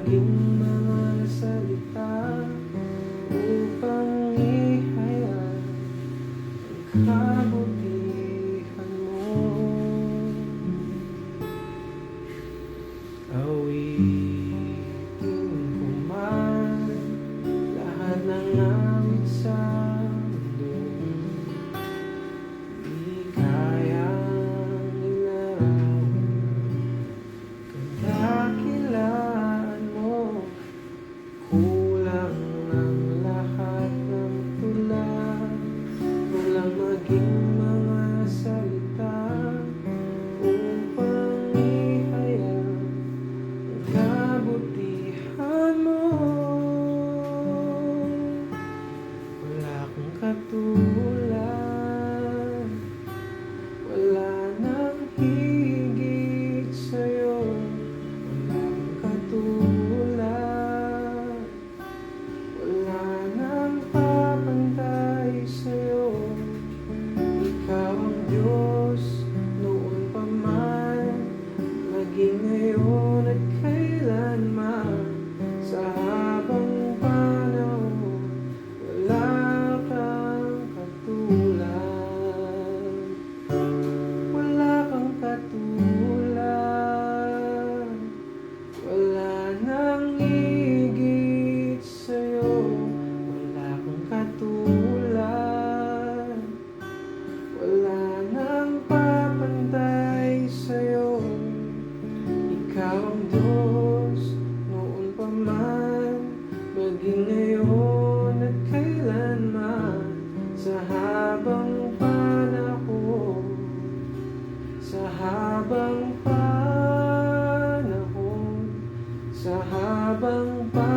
maging mga salita upang ihayag ang kabutihan mo. Awitin ko man lahat ng awit sa mundo, di kayang ilarawan kadakilaan mo. Kulang ang lahat ng tula, walang maging mga salita upang ihayag ang kabutihan mo. Wala kang katulad, wala nang higit sa'yo. Wala kang katulad, wala nang papantay sa'yo. Ikaw ang Diyos noon pa man, maging ngayon at kailanman. Sa habang panahon, wala kang katulad. Wala kang katulad, wala nang higit sa'yo. Wala kang katulad, wala nang papantay sa'yo. Ikaw ang Diyos noon pa man, maging ngayon at kailanman. Sa habang panahon, sa habang panahon, sa habang panahon.